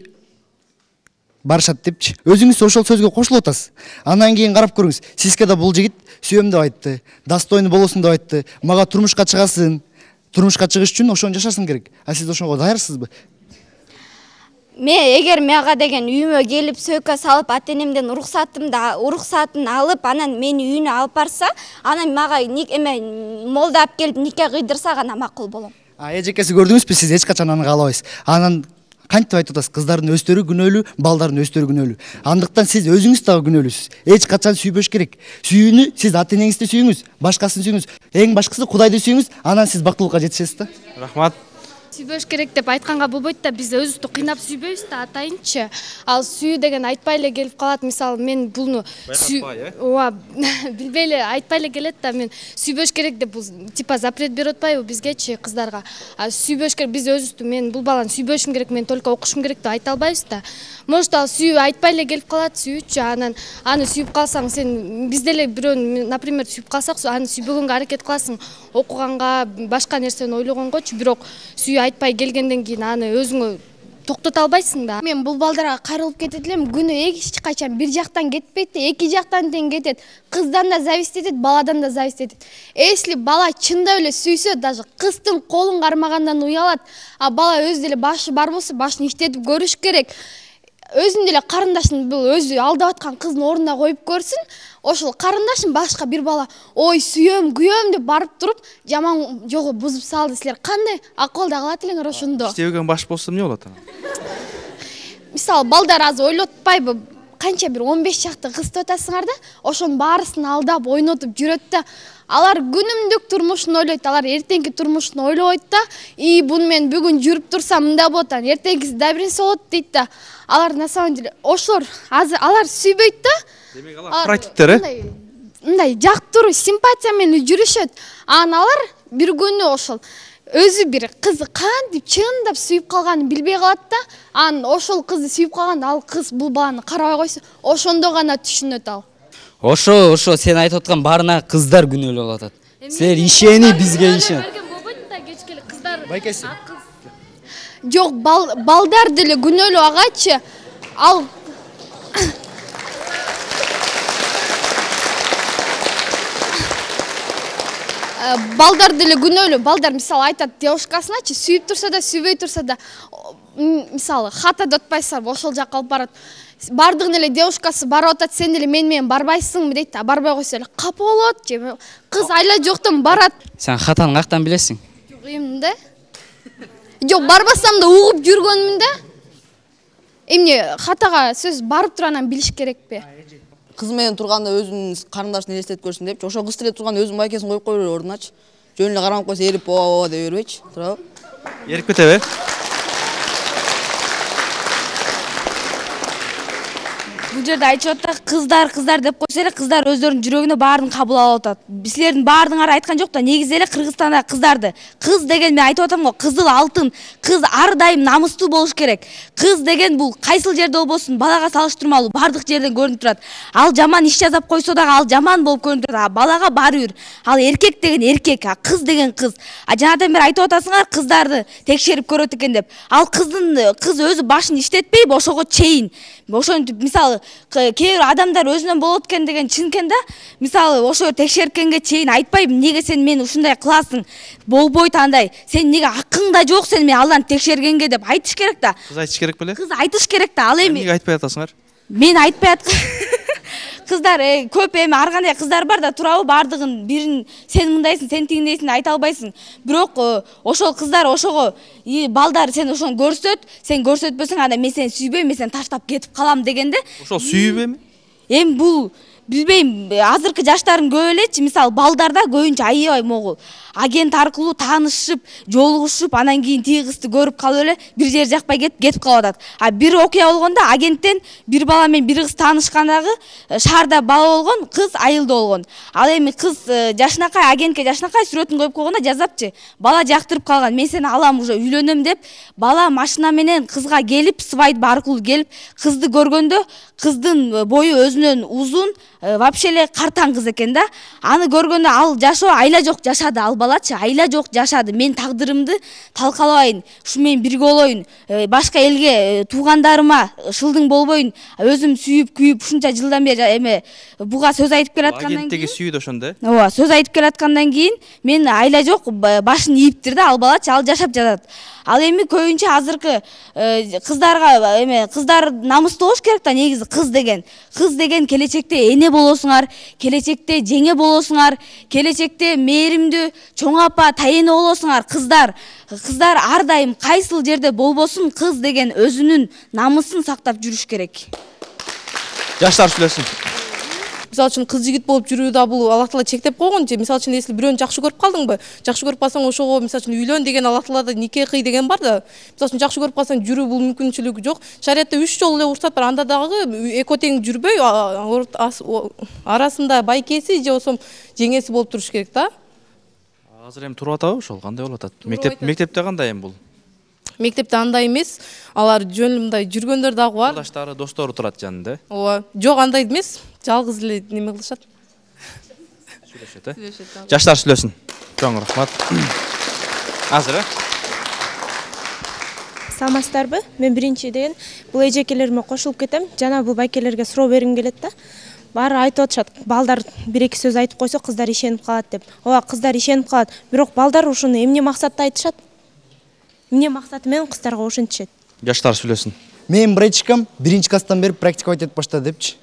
барышат депчи. Өзүңүз ошол сөзгө кошулуп атасыз. Андан кийин карап көрүңүз. Сизге да бул жигит сүйөм деп айтты, достойный болосуң деп айтты. Мага турмушка чыгасың. Турмушка чыгыш үчүн ошону жашашың керек. Сиз ошого даярсызбы? Мен эгер мага деген үйүмө келип сөйкө салып, ата-энемден уруксатын алып, анан мени үйүнө алып барса, анан мага молда алып келип нике кыйдырса гана макул болом. Эжекеси көрдүңүзбү, сиз эч качан аны каалабайсыз. Анан кантип айтып атасыз? Кыздардын өздөрү күнөөлүү, балдардын өздөрү күнөөлүү. Андыктан сиз өзүңүз дагы күнөөлүүсүз. Эч качан сүйбөш керек. Сүйүүнү сиз ата-энеңизди сүйүңүз, башкасын сүйүңүз. Эң башкысы Кудайды сүйүңүз, анан сиз бактылыкка жетишесиз да. Рахмат. Сүйбөш керек деп айтканга болбойт да, биз өзүбүздү кыйнап сүйбөйбүз да, атайынчы. Ал сүйүү деген айтпай эле келип калат. Мисалы, мен буну ооба, билбей эле айтпай эле келет да, мен сүйбөш керек деп бул типа запрет берип атпайбы бизгечи кыздарга. Сүйбөш керек, биз өзүбүздү мен бул баланы сүйбөшүм керек, мен только окушум керек деп айта албайбыз да. Может, ал сүйүү айтпай эле келип калат, сүйүүчү, анан аны сүйүп калсаң, сен бизде эле бирөөнү, например, сүйүп калсак, аны сүйбөгөнгө аракет кыласың, окуганга, башка нерсени ойлогонгочу, бирок сүйүү айтпай келгенден кийин аны өзүңө токтото албайсың да. Мен бул балдарга кайрылып кетет элем, күнөө эч качан бир жактан кетпейт, эки жактан тең кетет. Кыздан да зависит этет, баладан да зависит этет. Если бала чындап эле сүйсө, даже кыздын колун кармагандан уялат, а бала өзү деле башы бар болсо, башын иштетип көрүш керек. Өзүн деле карындашын бул өзү алдап аткан кыздын ордуна коюп көрсүн. Ошол карындашын башка бир бала ой сүйөм, күйөм деп барып туруп, жаман жолго бузуп салды. Силер кандай акылда калат элеңер ошондо? Иштебеген баш болсо эмне болот анан? Мисалы, балдар азыр ойлоп атпайбы? Канча бир 15 жакты кыз тотасыңар да, ошонун баарысын алдап, ойнотуп жүрөт да. Алар күнүмдүк турмушун ойлойт, алар эртеңки турмушун ойлобойт да. Буну мен бүгүн жүрүп турсам мындай болот, эртеңкиси да биринси болот дейт да. Алар на самом деле ошолор азыр алар сүйбөйт да. Демек алар противтер, мындай жактыруу, симпатия менен жүрүшөт. Алар бир күнү ошол өзү бир кызы кантип чындап сүйүп калганын билбей калат да. Ошол кызды сүйүп калганда ал кыз бул баланы карабай койсо, ошондо гана түшүнөт ал. Ошо сен айтып аткан баарына кыздар күнөөлүү болуп атат. Силер ишени, бизге ишен. Байкеси. Жок, балдар деле күнөөлүү агачы. Ал балдар деле күнөөлүү. Балдар мисалы айтат девушкасыначы, сүйүп турса да, сүйбөй турса да, мисалы хата да атпайсыңарбы, ошол жакка алып барат. Бардыгын эле девушкасы барып атат, сен деле менен барбайсыңбы дейт, барбай койсо эле капа болот, же кыз айла жоктон барат. Сен хатаны каяктан билесиң? Жок, эмне? Жок, барбасам да угуп жүргөнмүн да. Эмне хатага сөз барып туранан билиш керекпи? Кыз менен турганда өзүнүн карындашын элестетип көрсүн депчи. Ошо кыз деле турганда өзүнүн байкесин коюп кой берип ордуначы. Жөн эле каранып койсо эрип ооба деп бербейчи, туурабы? Ерип кетеби? Бул жерде айтып атат, кыздар деп койсо эле кыздар өздөрүнүн жүрөгүнө баарын кабыл алып атат. Силердин баардыгыңар айткан жок да, негизи эле Кыргызстанда кыздарды. Кыз деген мен айтып атам го, кызыл алтын. Кыз ар дайым намыстуу болуш керек. Кыз деген бул кайсыл жерде болбосун, балага салыштырмалуу бардык жерден көрүнүп турат. Ал жаман иш жасап койсо дагы ал жаман болуп көрүнүп турат. Балага баары бир. Ал эркек деген эркек, кыз деген кыз. Жанадан бери айтып атасыңар, кыздарды текшерип көрөт экен деп. Ал кыз өзү башын иштетпейби, ошого чейин. Ошентип мисалы кээ бир адамдар өзүнөн болот экен деген чын экен да. Мисалы ошо текшерткенге чейин айтпайбы, неге сен мени ушундай кыласың? Болбойт андай. Сен неге акың да жок сен мени алдан текшергенге деп айтыш керек да. Кыз айтыш керек беле? Кыз айтыш керек да. Ал эми Неге айтпай атасыңар? Мен айтпай аткан. Кыздар көп эми ар кандай кыздар бар да, туурабы? Бардыгын бирин сен мындайсың, сен тигиндейсиң айта албайсың. Бирок ошол кыздар ошого балдар сен ошону көрсөт, сен көрсөтпөсөң анда мен сени сүйбөйм, мен сени таштап кетип калам дегенде. Ошол сүйүп эми? Эми бул билбейм, азыркы жаштардын көп элечи, мисалы балдарда көбүнчө аябай могул. Агент аркылуу таанышып, жолугушуп, анан кийин тиги кызды көрүп калып эле бир жер жакпай кетип калып атат. Бир окуя болгондо агенттен бир бала менен бир кыз таанышкандагы шаарда бала болгон, кыз айылда болгон. Ал эми кыз жашынакай агентке жашынакай сүрөтүн коюп койгондо жазапчы. Бала жактырып калган, мен сени алам, уже үйлөнөм деп, бала машина менен кызга келип, свадьба аркылуу келип, кызды көргөндө кыздын бою өзүнөн узун, вообще эле картаң кыз экен да. Аны көргөндө ал жашоо айла жок жашады, ал балачы айла жок жашады. Мен тагдырымды талкалабайын, ушу менен бирге болоюн, башка элге туугандарыма шылдың болбоюн, өзүм сүйүп күйүп ушунча жылдан бери эме буга сөз айтып келаткандан кийин. Агенттеги сүйдү ошондо. Ооба, сөз айтып келаткандан кийин мен айла жок башын ийиптир да, ал балачы ал жашап жатат. Ал эми көбүнчө азыркы кыздарга эме кыздар намыстуу болуш керек да, негизи кыз деген келечекте эне болосуңар, келечекте жеңе болосуңар, келечекте мээримдүү чоң апа, тайене болосуңар. Кыздар ар дайым кайсыл жерде болбосун, кыз деген өзүнүн намысын сактап жүрүш керек. Жаштар сүйлөсүн. Мисалы үчүн кыз жигит болуп жүрүү да бул Аллах Таала чектеп койгон же. Мисалы үчүн эсил бирөөнү жакшы көрүп калдыңбы? Жакшы көрүп калсаң ошого мисалы үчүн үйлөн деген Аллах Таалада нике кый деген бар да. Мисалы үчүн жакшы көрүп калсаң жүрүү бул мүмкүнчүлүгү жок. Шариатта 3 жолу эле уруксат бар. Анда дагы эко тең жүрбөй, арасында байкеси же болсом жеңеси болуп туруш керек да. Азыр эми туруп атабы ошол? Кандай болуп атат? Мектепте кандай эми бул? Мектепте андай эмес. Алар жөн мындай жүргөндөр дагы бар. Кылдаштары, достору турат жанында. Ооба. Жок, андай эмес. Жалгыз эле неме кылышат. Сүйлөшөт, Жаштар сүйлөсүн. Чоң рахмат. Азыр Саламатсыздарбы? Мен биринчиден бул эжекелериме кошулуп кетем. Жана бул байкелерге суроо бергим келет да. Баары айтып атышат, балдар бир-эки сөз айтып койсо кыздар ишенип калат деп. Ооба, кыздар ишенип калат. Бирок балдар ушуну эмне максатта айтышат? Эмне максаты менен кыздарга ошентишет? Жаштар сүйлөсүн. Мен братчикам 1-чи класстан бери практиковать этип баштады депчи.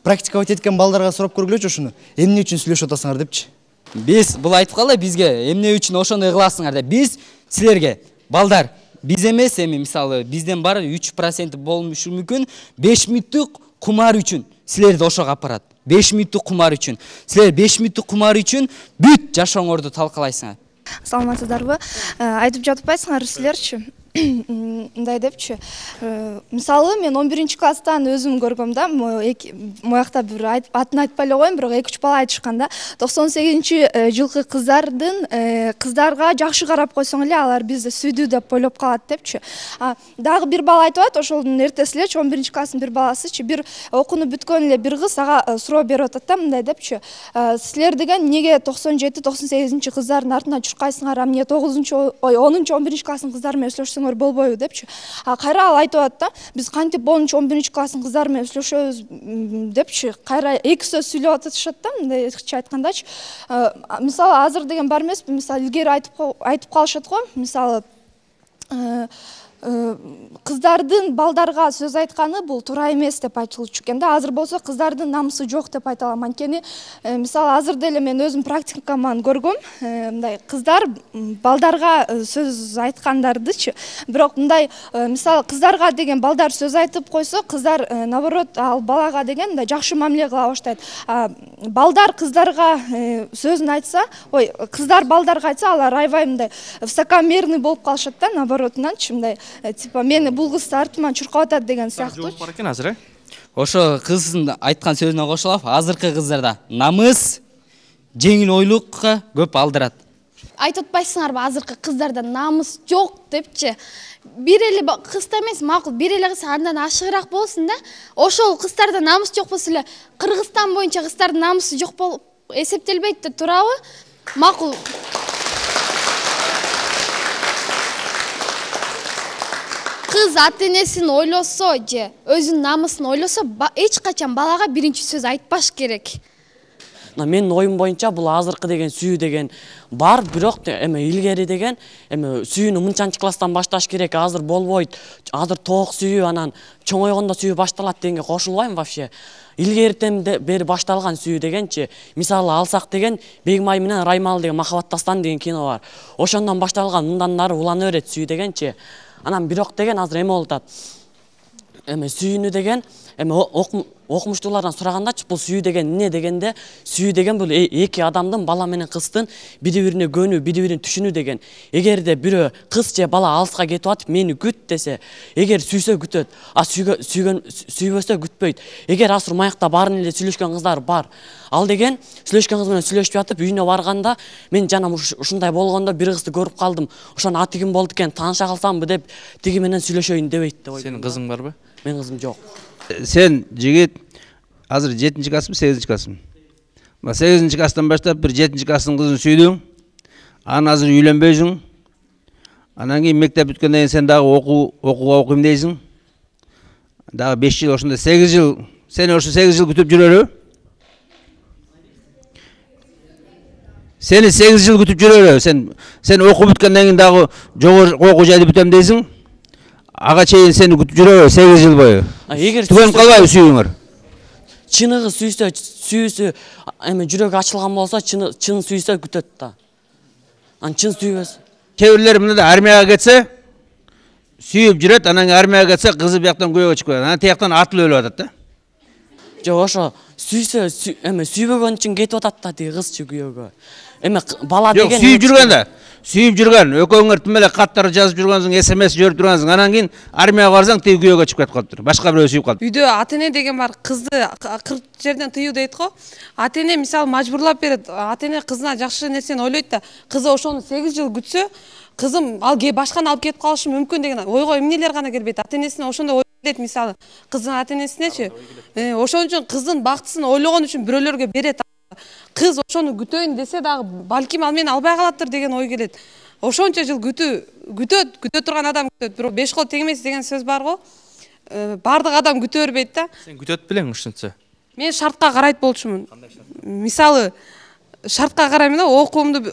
Практиковать эткен балдарга сурап көргүлөчү ушуну. Эмне үчүн сүйлөшүп атасыңар депчи. Биз бул айтып калды бизге, эмне үчүн ошондой кыласыңар деп. Биз силерге балдар, биз эмес эми мисалы бизден бары 3% болушу мүмкүн 5 мүнөттүк кумар үчүн силерди ошого апарат. 5 мүнөттүк кумар үчүн. Силер 5 мүнөттүк кумар үчүн бүт жашооңорду талкалайсыңар. Саламатсыздарбы? Айтып жатпайсыңар силерчи? Мындай депчи, мисалы мен 11-чи класстан өзүм көргөм да, моякта бир атын айтпай эле коеюн, бирок 2-3 бала айтышкан да. 98-чи жылкы кыздарга жакшы карап койсоң эле алар бизди сүйдү деп ойлоп калат депчи. Дагы бир бала айтып атат, ошолдун эртеси элечи 11-чи класстын бир баласычы, бир окууну бүткөн эле бир кыз ага суроо берип атат да, мындай депчи. Силер деген неге 97-98-чи кыздардын артынан чуркайсыңар, эмне 9-чу, 10-чу, 11-чи класстын кыздары менен сүйлөшсөң болбойбу депчи. Кайра ал айтып атат да, биз кантип 10-чу, 11-чи класстын кыздары менен сүйлөшөбүз депчи. Кайра эки сөз сүйлөп атышат да, мындайча айткандачы. Мисалы азыр деген бар эмеспи, мисалы илгери айтып калышат го, мисалы кыздардын балдарга сөз айтканы бул туура эмес деп айтылчу экен да. Азыр болсо кыздардын намысы жок деп айта алам. Анткени мисалы азыр деле мен өзүм практикаман көргөм. Мындай кыздар балдарга сөз айткандардычы. Бирок мындай мисалы кыздарга деген балдар сөз айтып койсо, кыздар наоборот ал балага деген мындай жакшы мамиле кыла баштайт. Балдар кыздарга сөзүн айтса, ой, кыздар балдарга айтса, алар аябай мындай высокомерный болуп калышат да, наоборотунанчы мындай типа мени бул кыз артыман чуркап атат деген сыяктуу. Жооп бар экен азыр, Ошо кыздын айткан сөзүнө кошулап, азыркы кыздарда намыс, жеңил ойлукка көп алдырат. Айтып атпайсыңарбы, азыркы кыздарда намыс жок депчи. Бир эле кызда эмес, макул, бир эле кыз андан ашыгыраак болсун да. Ошол кыздарда намыс жок болсо эле Кыргызстан боюнча кыздардын намысы жок болуп эсептелбейт да, туурабы? Макул. Кыз ата-энесин ойлосо же өзүнүн намысын ойлосо, эч качан балага биринчи сөз айтпаш керек. Менин оюм боюнча бул азыркы деген сүйүү деген бар, бирок эме илгери деген эме сүйүүнү мынчанчы класстан башташ керек, азыр болбойт. Азыр тоок сүйүү, анан чоңойгондо сүйүү башталат дегенге кошулбайм вообще. Илгертен бери башталган сүйүү дегенчи, мисалы алсак деген Бегмай менен Раймалы деген Махаббат дастан деген кино бар. Ошондон башталган, мындан нары улана берет сүйүү дегенчи. Анан бирок деген азыр эме болуп атат. Эме сүйүүнү деген эме окумуштуулардан сурагандачы, бул сүйүү деген эмне дегенде, сүйүү деген бул эки адамдын, бала менен кыздын бири-бирине көнүү, бири-бирин түшүнүү деген. Эгерде бирөө кыз же бала алыска кетип атып, мени күт десе, эгер сүйсө күтөт, а сүйбөсө күтпөйт. Эгер азыр маякта баарын эле сүйлөшкөн кыздар бар. Ал деген сүйлөшкөн кыз менен сүйлөшүп атып, үйүнө барганда, мен жанам ушундай болгондо бир кызды көрүп калдым. Ошонун аты ким болду экен, тааныша калсамбы деп тиги менен сүйлөшөйүн дебейт деп. Сенин кызың барбы? Менин кызым жок. Сен жигит азыр 7-чи классмы, 8-чи классмы? 8-чи класстан баштап бир 7-чи класстын кызын сүйдүң. Анан азыр үйлөнбөйсүң. Анан кийин мектеп бүткөндөн кийин сен дагы окууга окуйм дейсиң. Дагы 5 жыл, ошондо 8 жыл. Сени ошо 8 жыл күтүп жүрөрбү? Сени 8 жыл күтүп жүрөрбү? Сен окуу бүткөндөн кийин дагы жогорку окуу жайды бүтөм дейсиң. Ага чейин сени күтүп жүрөбү 8 жыл бою. Түгөнүп калбайбы сүйүүңөр? Чыныгы сүйүүсү эме жүрөгү ачылган болсо, чын сүйсө күтөт да. Ан чын сүйбөс. Кээ бирлер мындай армияга кетсе, сүйүп жүрөт, анан армияга кетсе, кызы бияктан күйөөгө чыгып кетет. Анан тияктан атылып өлүп атат да. Жок, ошо сүйсө эме сүйбөгөн үчүн кетип атат да тиги кызчы күйөөгө. Эме бала деген сүйүп жүргөн да. Сүйүп жүргөн, экөөңөр тим эле каттар жазып жүргөнсүң, SMS жөрүп тургансың. Анан кийин армияга барсаң, тиги күйөөгө чыгып кетип калыптыр. Башка бирөө сүйүп калды. Үйдө ата-эне деген бар, кызды 40 жерден тыюу дейт го. Ата-эне мисалы мажбурлап берет. Ата-эне кызына жакшы нерсени ойлойт да, кызы ошону 8 жыл күтсө, кызым ал башканы алып кетип калышы мүмкүн деген ойго эмнелер гана келбейт. Ата-энесине ошондой ой келет, мисалы кыздын ата-энесинечи. Ошон үчүн кыздын бактысын ойлогон үчүн бирөөлөргө берет. Кыз ошону күтөйүн десе дагы балким ал мени албай калаттыр деген ой келет. Ошончо жыл күтө турган адам күтөт. Бирок 5 кол тең эмес деген сөз бар го. Бардык адам күтө бербейт да. Сен күтөт белең ушунча? Мен шартка карайт болчумун. Мисалы шартка карайм да, окуумду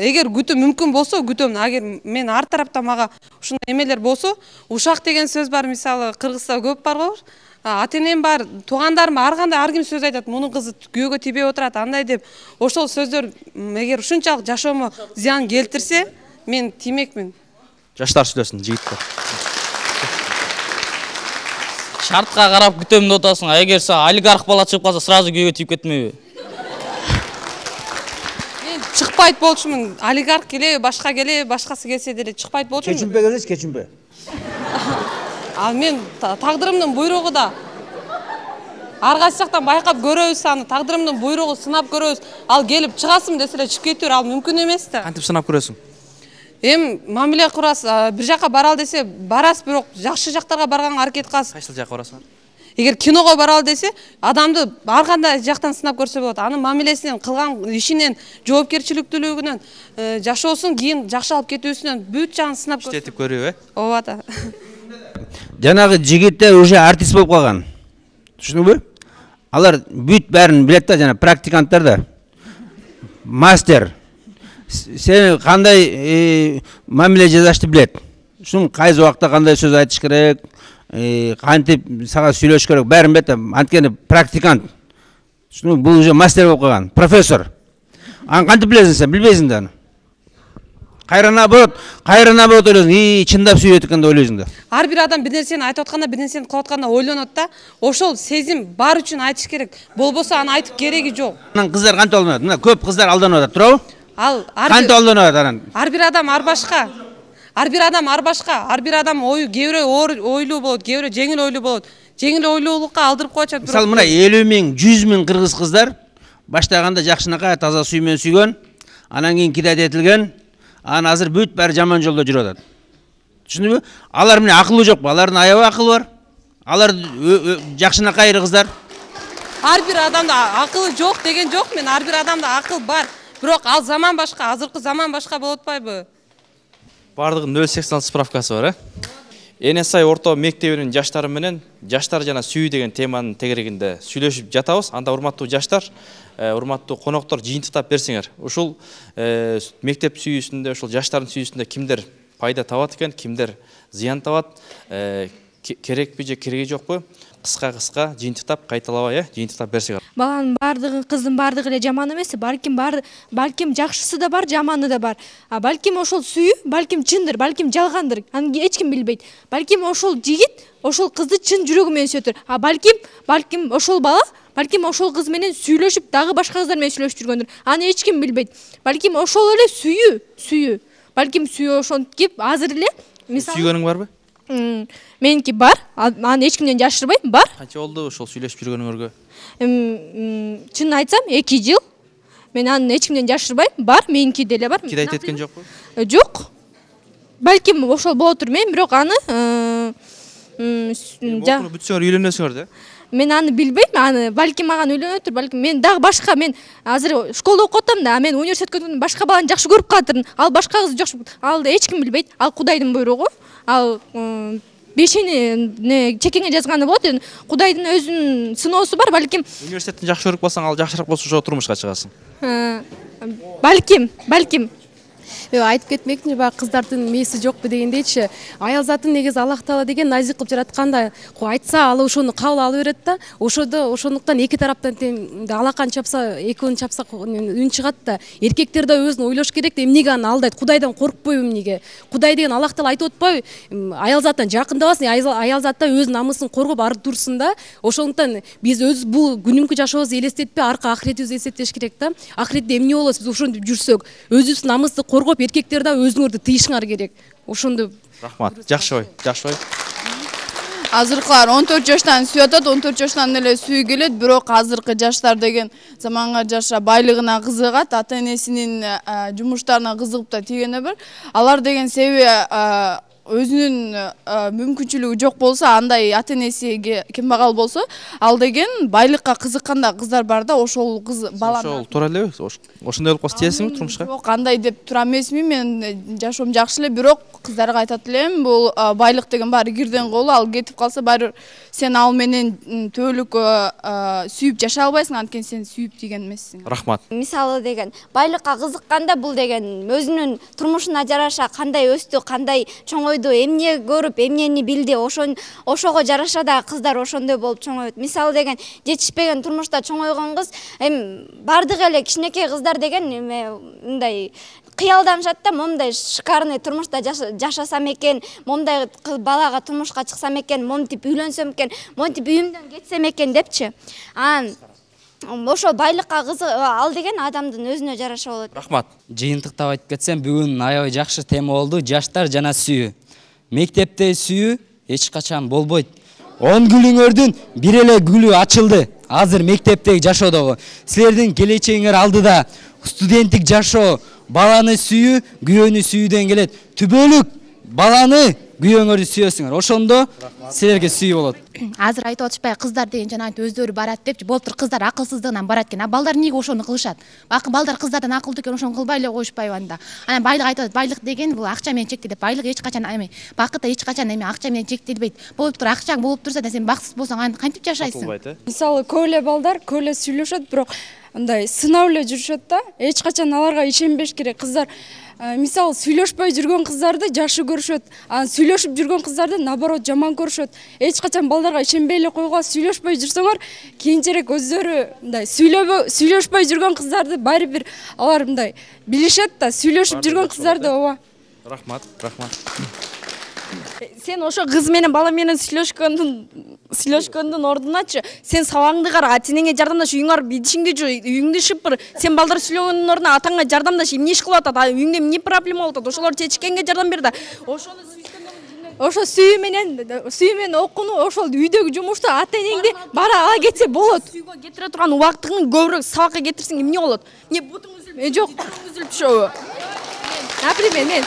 эгер күтүү мүмкүн болсо күтөм. Агер мен ар тараптан мага ушундай эмелер болсо, ушак деген сөз бар, мисалы Кыргызда көп бар го. Ата-энем бар, туугандарым ар кандай ар ким сөз айтат, мунун кызы күйөөгө тийбей отурат, андай деп. Ошол сөздөр эгер ушунчалык жашоомо зыян келтирсе, мен тиймекмин. Жаштар сүйлөсүн, жигиттер. Шартка карап күтөм деп атасың, а эгер олигарх бала чыгып калса, сразу күйөөгө тийип кетмейби? Мен чыкпайт болчумун. Олигарх келеби, башка келеби, башкасы келсе деле чыкпайт болчумун. Кечимбе келсеч, кечимбе. Ал мен тагдырымдын буйругу да. Ар кайсы жактан байкап көрөбүз аны, тагдырымдын буйругу сынап көрөбүз. Ал келип чыгасым десе эле чыгып кетүр, ал мүмкүн эмес да. Кантип сынап көрөсүң? Мамиле курасыз, бир жака баралы десе барасыз, бирок жакшы жактарга барганга аракет кыласыз. Кайсыл жакка барасың? Эгер киного баралы десе, адамды ар кандай жактан сынап көрсө болот. Анын мамилесинен, кылган ишинен, жоопкерчиликтүүлүгүнөн, жашоосун кийин жакшы алып кетүүсүнөн бүт жагын сынап көрсө. Иштетип көрүү, Ооба да. Жанагы жигиттер уже артист болуп калган. Түшүндүңбү? Алар бүт бәрін билет да, жана практиканттар да. Мастер. Сен кандай мамиле жасашты билет. ушун кайсы убакта кандай сөз айтыш керек, кантип сага сүйлөш керек, бәрин билет. Анткени практикант. Бул уже мастер болуп калган, профессор. Аны кантип билесиң сен? Билбейсиң да аны. Кайрана болот ойлойсуң, чындап сүйөт экен деп ойлойсуң да. Ар бир адам бир нерсени айтып атканда, бир нерсени кылып атканда ойлонот да, ошол сезим бар үчүн айтыш керек. Болбосо аны айтып кереги жок. Анан кыздар кантип алданат? Мына көп кыздар алданып атат, туурабы? Кантип алданып атат анан? Ар бир адам ар башка. Ар бир адам ар башка. Ар бир адам ою кээ бирөө оор ойлуу болот, кээ бирөө жеңил ойлуу болот. Жеңил ойлуулукка алдырып коюп атат. Мисалы мына 50 миң, 100 миң кыргыз кыздар баштаганда жакшынакай таза сүй менен сүйгөн, анан кийин кидайт этилген, анан азыр бүт баары жаман жолдо жүрүп атат. Түшүндүңбү? Алар менен акылы жокпу? Алардын аябай акылы бар. Алар жакшынакай кыздар. Ар бир адамда акылы жок деген жок мен. Ар бир адамда акыл бар. Бирок ал заман башка, азыркы заман башка болуп атпайбы? Бардыгы 0,86 справкасы бар, Эне сай орто мектебинин жаштары менен жаштар жана сүйүү деген теманын тегерегинде сүйлөшүп жатабыз. Анда урматтуу жаштар, урматтуу коноктор жыйынтыктап берсеңер. Ушул мектеп сүйүүсүндө, ушул жаштардын сүйүүсүндө кимдер пайда табат экен, кимдер зыян табат, керекпи же кереги жокпу? Кыска жыйынтыктап кайталабай, жыйынтыктап берсеңер. Баланын бардыгы, кыздын бардыгы эле жаман эмес, балким жакшысы да бар, жаманы да бар. Балким ошол сүйүү, балким чындыр, балким жалгандыр. Аны эч ким билбейт. Балким ошол жигит, ошол кызды чын жүрөгү менен сүйөтөр. Балким ошол бала, балким ошол кыз менен сүйлөшүп, дагы башка кыздар менен сүйлөшүп жүргөндүр. Аны эч ким билбейт. Балким ошол эле сүйүү. Балким сүйүү ошонтип азыр эле мисалы сүйгөнүң барбы? Меники бар, аны эч кимден жашырбайм, бар. Канча болду ошол сүйлөшүп жүргөнүңөргө? Чын айтсам 2 жыл. Мен аны эч кимден жашырбайм, бар, меники деле бар. Кидайт эткен жокпу? Жок. Балким ошол боло турмайм, бирок аны бүтсөңөр үйлөнөсүңөр да? Мен аны билбейм, аны балким мага үйлөнөтүр, балким мен дагы башка, мен азыр школда окуп атам да, мен университетке өткөндөн башка баланы жакшы көрүп калатырмын. Ал башка кызды жакшы, алды эч ким билбейт. Ал Кудайдын буйругу. Ал бешени чекеңе жазганы болот. Кудайдын өзүнүн сыноосу бар, балким. Университетти жакшы көрүп калсаң, ал жакшыраак болсо ошо турмушка чыгасың. Балким. Айтып кетмекчи, баягы кыздардын мээси жокпу дегендейчи, аял затын негизи Аллах Таала деген назик кылып жаратканда, айтса ал ошону кабыл ала берет да, ошондуктан эки тараптан алакан чапса, экөөнү чапса үн чыгат да. Эркектер да өзүн ойлош керек да, эмнеге аны алдайт? Кудайдан коркпойбу эмнеге? Кудай деген Аллах Таала айтып атпайбы? Аял заттан жакындабасын, аял затта өз намысын коргоп ары турсун да. Ошондуктан биз өз бул күнүмкү жашообузду элестетпей, арка ахиретибизди элестетиш керек да. Ахиретте эмне болобуз биз ошентип жүрсөк, өзүбүздүн намысты коргоп, эркектер да өзүңөрдү тыйышыңар керек. Ошондо рахмат. Жакшы ой. Азыркылар 14 жаштан сүйүп атат, 14 жаштан эле сүйүү келет, бирок азыркы жаштар деген заманга жаша байлыгына кызыгат, ата-энесинин жумуштарына кызыгып да тийгени бар. Алар деген себеби өзүнүн мүмкүнчүлүгү жок болсо, андай ата-энеси кембагал болсо, ал деген байлыкка кызыкканда кыздар бар да, ошол кыз баланы. Ошол туура элеби? Ошондой болуп калса тиесиңби турмушка? Жок, андай деп тура эмесмин, мен жашоом жакшы эле, бирок кыздарга айтат элем, бул байлык деген баары кирден колу, ал кетип калса баары сен ал менен төөлүк сүйүп жашай албайсың, анткени сен сүйүп тийген эмессиң. Рахмат. Мисалы деген байлыкка кызыкканда бул деген өзүнүн турмушуна жараша кандай өстү, кандай чоңойду, эмне көрүп, эмнени билди, ошого жараша да кыздар ошондой болуп чоңойот. Мисалы деген жетишпеген турмушта чоңойгон кыз, бардыгы эле кичинекей кыздар деген мындай кыялданышат да, момундай шикарный турмушта жашасам экен, момундай балага турмушка чыксам экен, момунтип үйлөнсөм экен, момунтип үйүмдөн кетсем экен депчи. Ошо байлыкка ал деген адамдын өзүнө жараша болот. Рахмат. Жыйынтыктап айтып кетсем, бүгүн аябай жакшы тема болду. Жаштар жана сүйүү. Мектепте сүйүү эч качан болбойт. 10 гүлүңөрдүн бир эле гүлү ачылды. Азыр мектептеги жашоодогу. Силердин келечегиңер алдыда. Студенттик жашоо, баланы сүйүү, күйөөнү сүйүүдөн келет. Түбөлүк баланы күйөөңөрдү сүйөсүңөр. Ошондо силерге сүйүү болот. Азыр айтып атышпайбы, кыздар деген жана өздөрү барат депчи, болуптур, кыздар акылсыздыгынан барат экен. Балдар эмнеге ошону кылышат? Бакын балдар кыздардан акылдуу экен, ошону кылбай эле коюшпайбы анда. Анан байлык айтат, байлык деген бул акча менен чектелет. Байлык эч качан бакыт да эч качан акча менен чектелбейт. Болуптур, акчаң болуп турса да сен бакытсыз болсоң кантип жашайсың? Мисалы, көп эле балдар көп эле сүйлөшөт, бирок мындай сынап эле жүрүшөт да. Эч качан аларга ишенбеш керек. Кыздар мисалы сүйлөшпөй жүргөн кыздарды жакшы көрүшөт. Анан сүйлөшүп жүргөн кыздарды наоборот жаман көрүшөт. Эч качан балдарга ишенбей эле койгула, сүйлөшпөй жүрсөңөр, кийинчерээк өздөрү мындай сүйлөшпөй жүргөн кыздарды баары бир алар мындай билишет да, сүйлөшүп жүргөн кыздарды ооба. Рахмат. Сен ошо кыз менен бала менен сүйлөшкөндүн ордуначы сен сабагыңды кара, атеңе жардамдаш, үйүңө барып идишиңди жуу, үйүңдү шыпыр. Сен балдар сүйлөгөндүн ордуна атаңа жардамдаш, эмне иш кылып атат, үйүңдө эмне проблема болуп атат, ошолорду чечкенге жардам бер да. Ошо сүйүү менен окууну ошол үйдөгү жумушту ата-энеңди бара ала кетсе болот. Сүйгө кетире турган убактыңды көбүрөөк сабакка кетирсең эмне болот? Эмне бутуң үзүлүп, жок, үзүлүп түшөбү? Например, мен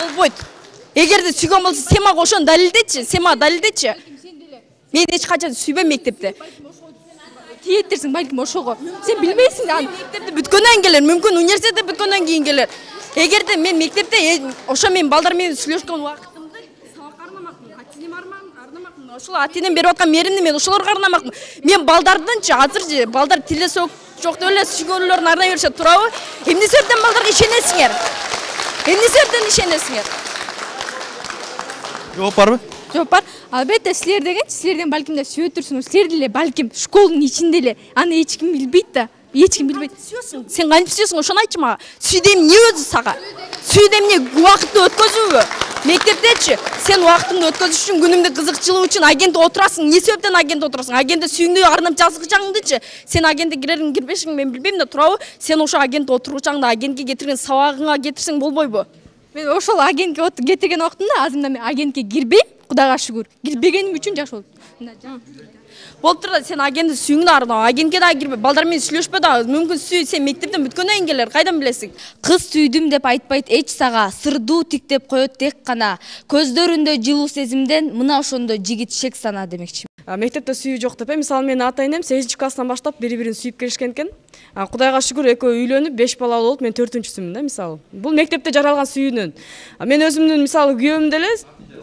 болбойт. Эгерде сүйгөн болсо сен мага ошону далилдечи, Мен эч качан сүйбөйм мектепте. Тиеттерсиң балким ошого. Сен билбейсиң да, мектепти бүткөндөн келер, мүмкүн университетти бүткөндөн кийин келер. Эгерде мен мектепте ошо мен балдар менен сүйлөшкөн убактымды сабакка арнамакмын, атенеме арнамакмын. Ошол атенем берип аткан мээримди мен ошолорго арнамакмын. Мен балдардынчы азыр балдар тилде жок деп эле сүйлөөлөрүн арнай беришет турабы? Эмне себептен балдарга ишенесиңер? Жооп барбы? Жооп бар. Албетте силерден балким да сүйө турсуңуз. Силер деле балким школдун ичинде эле аны эч ким билбейт да. Сен кантип сүйөсүң, ошону айтчы мага. Сүйдө эмне өзү сага? Сүйдө эмне убакытты өткөзүүбү? Мектептечи сен убактыңды өткөзүш үчүн, күнүңдү кызыкчылык үчүн агентте отурасың. Эмне себептен агентте отурасың? Агентте сүйүңдү арнап жазгычаңдычы. Сен агентте кирерин кирбешиң мен билбейм да, турабы? Сен ошо агентте отургучаңда агентке кетирген сабагыңа кетирсең болбойбу? Мен ошол агентке кетирген убактымда азырда мен агентке кирбейм, Кудайга шүгүр. Кирбегеним үчүн жакшы болду. Болуп тур да, сен агентти сүйүңдү арнап, агентке да кирбе, балдар менен сүйлөшпө да, мүмкүн сүй сен мектептен бүткөндөн кийин келер, кайдан билесиң? Кыз сүйдүм деп айтпайт эч сага, сырдуу тиктеп коет тек гана. Көздөрүндө жылуу сезимден, мына ошондо жигит шек сана демекчи. Мектепте сүйүү жок деп, мисалы менин ата-энем 8-класстан баштап бири-бирин сүйүп келишкен экен. Кудайга шүгүр экөө үйлөнүп 5 бала болуп, мен 4-сүмүн да, мисалы. Бул мектепте жаралган сүйүүнөн. Мен өзүмдүн мисалы күйөөм деле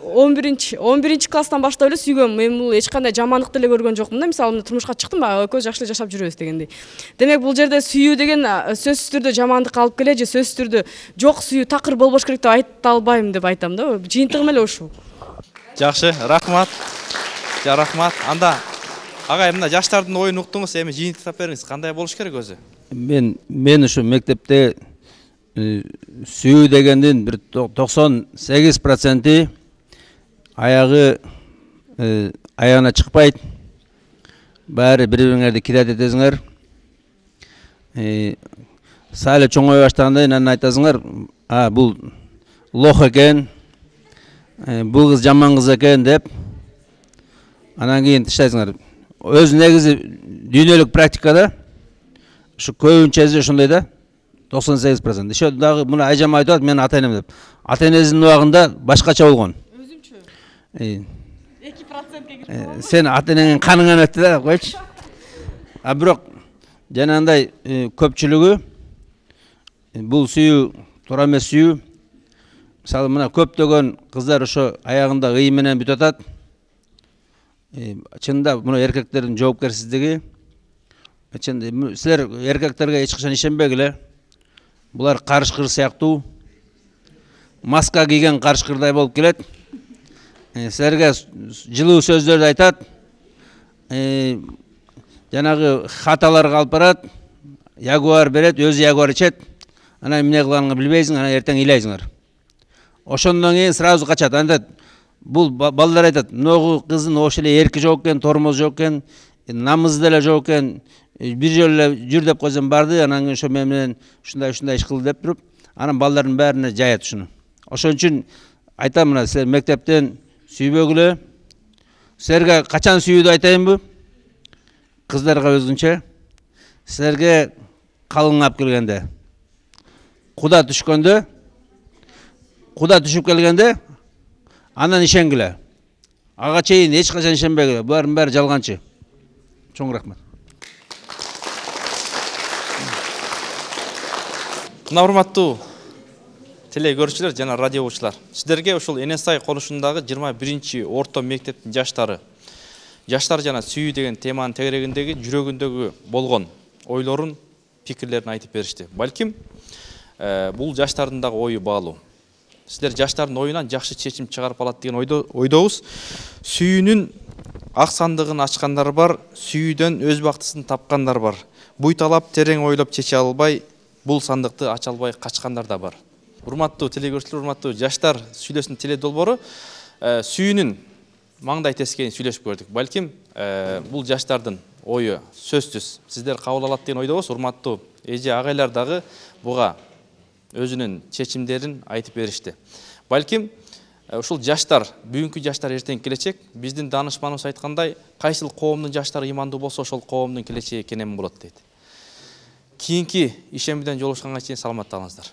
11-класстан баштап эле сүйгөм. Мен бул эч кандай жамандык деле көргөн жокмун да, мисалы турмушка чыктым, экөөбүз жакшы эле жашап жүрөбүз дегендей. Демек бул жерде сүйүү деген сөзсүз түрдө жамандыкка алып келе же сөзсүз түрдө жок сүйүү такыр болбош керек деп айта албайм деп айтам да. Жыйынтыгым эле ушул. Жакшы, рахмат. Рахмат. Анда агай мына жаштардын оюн уктуңуз, эми жыйынтыктап бериңиз. Кандай болуш керек өзү? Мен ушу мектепте сүйүү дегендин бир 98% аягы аягына чыкпайт. Баары бири-бириңерди кирет этесиңер. Сайлы чоңой баштаганда анан айтасыңар, бул лох экен, бул кыз жаман кыз экен деп. Анан кийин таштайсыңар. Өз негизи дүйнөлүк практикада ушу көбүнчөсү ошондой да, 98%. Ошо дагы муну айжам айтып атат, мен ата-энем деп. Ата-энесинин убагында башкача болгон. Өзүмчү. 2%ге сен ата-энеңдин каныңан өттү да, койчу. Бирок жанагындай көпчүлүгү бул сүйүү туура эмес сүйүү. Мисалы мына көптөгөн кыздар ошо аягында ый менен бүтүп атат. Чынында мына эркектердин жоопкерсиздиги. Силер эркектерге эч качан ишенбегиле. Булар карышкыр сыяктуу. Маска кийген карышкырдай болуп келет. Силерге жылуу сөздөрдү айтат. Жанагы хаталарга алып барат. Ягуар берет, өзү ягуар ичет. Анан эмне кылганыңды билбейсиң, анан эртең ыйлайсыңар. Ошондон кийин сразу качат. Анда бул балдар айтат, могу кыздын ошо эле эрки жок экен, тормоз жок экен, намызы деле жок экен, бир жолу эле жүр деп койсом барды, анан кийин ошо менен ушундай иш кыл деп туруп, анан балдардын баарына жаят ушуну. Ошон үчүн айтам, мына силер мектептен сүйбөгүлө. Силерге качан сүйүүдү айтайынбы? Кыздарга өзүнчө. Силерге калың алып келгенде, куда түшкөндө, куда түшүп келгенде, анан ишенгиле. Ага чейин эч качан ишенбегиле. Булардын баары жалганчы. Чоң рахмат. Мына урматтуу теле көрүүчүлөр жана радио угуучулар, сиздерге ушул Энесай конушундагы 21-орто мектептин жаштары жаштар жана сүйүү деген теманын тегерегиндеги жүрөгүндөгү болгон ойлорун, пикирлерин айтып беришти. Балким бул жаштардын дагы ою баалуу. Сиздер жаштардын оюнан жакшы чечим чыгарып алат деген ойдобуз. Сүйүүнүн ак сандыгын ачкандар бар, сүйүүдөн өз бактысын тапкандар бар. Буйталап терең ойлоп чече албай, бул сандыкты ача албай качкандар да бар. Урматтуу телекөрүүчүлөр, урматтуу жаштар, сүйлөсүн теле долбоору сүйүүнүн маңдай тескейин сүйлөшүп көрдүк. Балким бул жаштардын ою сөзсүз сиздер кабыл алат деген ойдобуз. Урматтуу эже агайлар дагы буга өзүнүн чечимдерин айтып беришти. Балким ушул жаштар, бүгүнкү жаштар эртең келечек. Биздин данышманыбыз айткандай, кайсыл коомдун жаштары имандуу болсо, ошол коомдун келечеги кенен болот дейт. Кийинки ишембиден жолугушканга чейин саламатта калыңыздар.